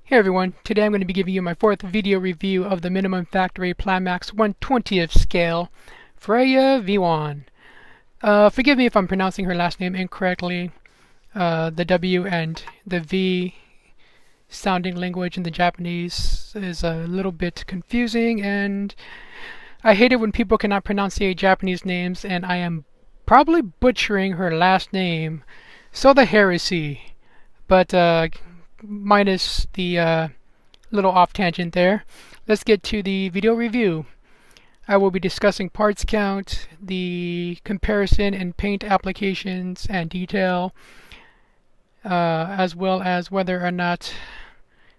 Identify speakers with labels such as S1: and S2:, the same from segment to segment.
S1: Hey everyone, today I'm going to be giving you my fourth video review of the Mimimum Factory Plamax 1/20th scale, Freyja Wion. Forgive me if I'm pronouncing her last name incorrectly. The W and the V sounding language in the Japanese is a little bit confusing, and I hate it when people cannot pronounce Japanese names, and I am probably butchering her last name, so the heresy. But minus the little off tangent there, let's get to the video review. I will be discussing parts count, the comparison and paint applications and detail, as well as whether or not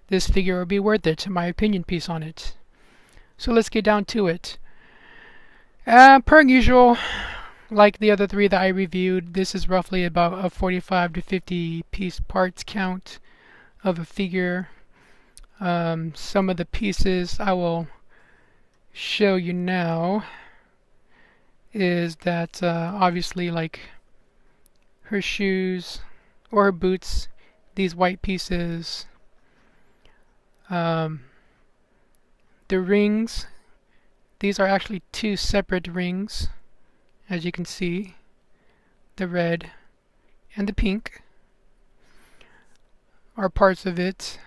S1: this figure will be worth it, my opinion piece on it. So let's get down to it. Per usual, like the other three that I reviewed, this is roughly about a 45 to 50 piece parts count of a figure. Some of the pieces I will show you now is that obviously, like her shoes or her boots, these white pieces, the rings, these are actually two separate rings, as you can see, the red and the pink are parts of it,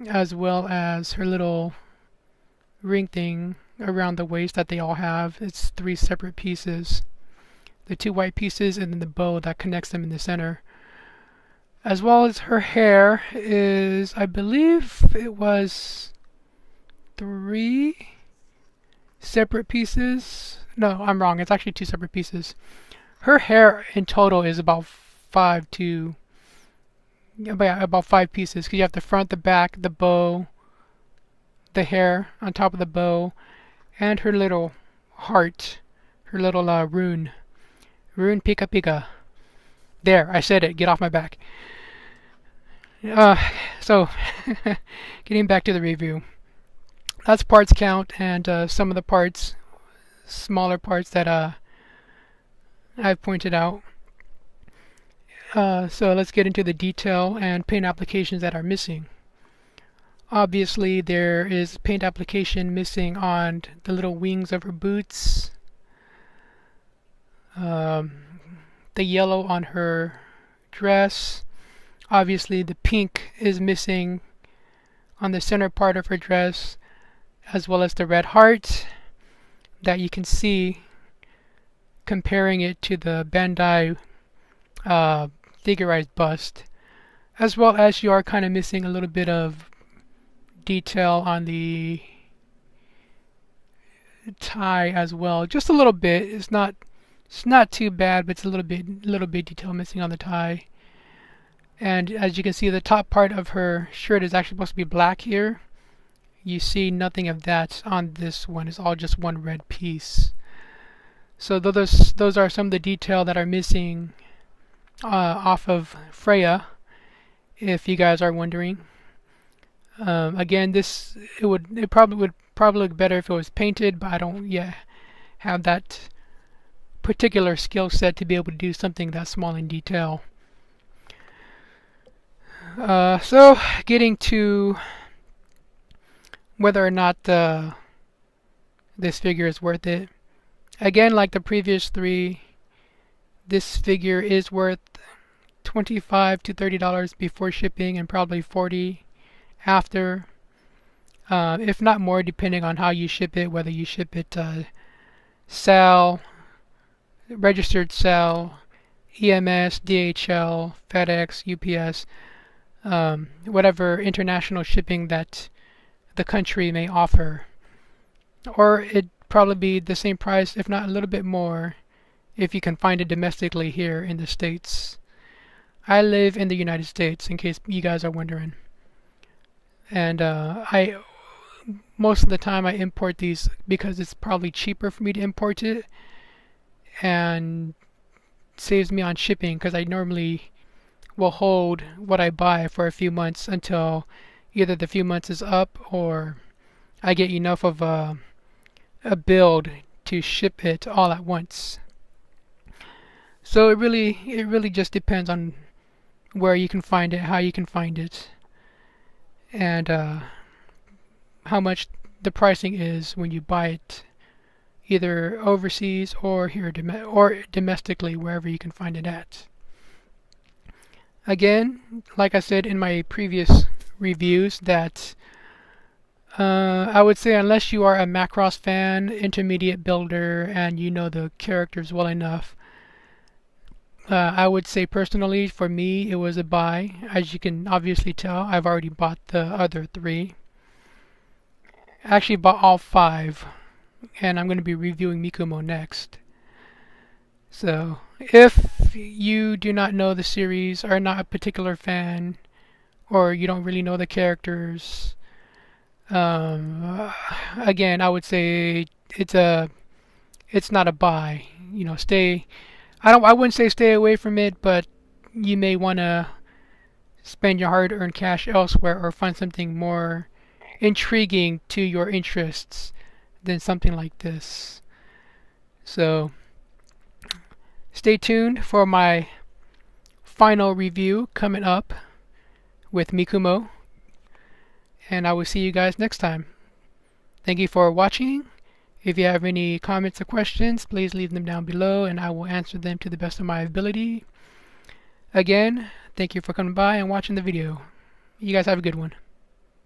S1: as well as her little ring thing around the waist that they all have. It's three separate pieces, the two white pieces and then the bow that connects them in the center, as well as her hair is, I believe it was three separate pieces. No, I'm wrong, it's actually two separate pieces. Her hair in total is about five pieces, because you have the front, the back, the bow, the hair on top of the bow, and her little heart, her little rune pika pika. There, I said it, get off my back. So getting back to the review, that's parts count and some of the parts, smaller parts that I've pointed out. So let's get into the detail and paint applications that are missing. Obviously, there is paint application missing on the little wings of her boots, the yellow on her dress. Obviously, the pink is missing on the center part of her dress, as well as the red heart that you can see comparing it to the Bandai figurized bust, as well as you are kind of missing a little bit of detail on the tie as well, just a little bit. It's not too bad, but it's a little bit detail missing on the tie. And as you can see, the top part of her shirt is actually supposed to be black here. You see nothing of that on this one. It's all just one red piece. So those are some of the detail that are missing off of Freyja, if you guys are wondering. Again, it probably would look better if it was painted, but I don't yet have that particular skill set to be able to do something that small in detail. So getting to whether or not this figure is worth it. Again, like the previous three, this figure is worth $25 to $30 before shipping, and probably $40 after, if not more, depending on how you ship it, whether you ship it SAL, registered SAL, EMS, DHL, FedEx, UPS, whatever international shipping that the country may offer. Or it'd probably be the same price, if not a little bit more, if you can find it domestically here in the States. I live in the United States, in case you guys are wondering. And I most of the time I import these because it's probably cheaper for me to import it and saves me on shipping, because I normally will hold what I buy for a few months until either the few months is up or I get enough of a build to ship it all at once. So it really just depends on where you can find it, how you can find it, and how much the pricing is when you buy it, either overseas or here or domestically, wherever you can find it at. Again, like I said in my previous reviews, that I would say unless you are a Macross fan, intermediate builder, and you know the characters well enough, I would say personally, for me, it was a buy. As you can obviously tell, I've already bought the other 3. I actually bought all 5, and I'm going to be reviewing Mikumo next. So, if you do not know the series, are not a particular fan, or you don't really know the characters, again, I would say it's not a buy. You know, I wouldn't say stay away from it, but you may want to spend your hard-earned cash elsewhere or find something more intriguing to your interests than something like this. So, stay tuned for my final review coming up with Mikumo, and I will see you guys next time. Thank you for watching. If you have any comments or questions, please leave them down below and I will answer them to the best of my ability. Again, thank you for coming by and watching the video. You guys have a good one.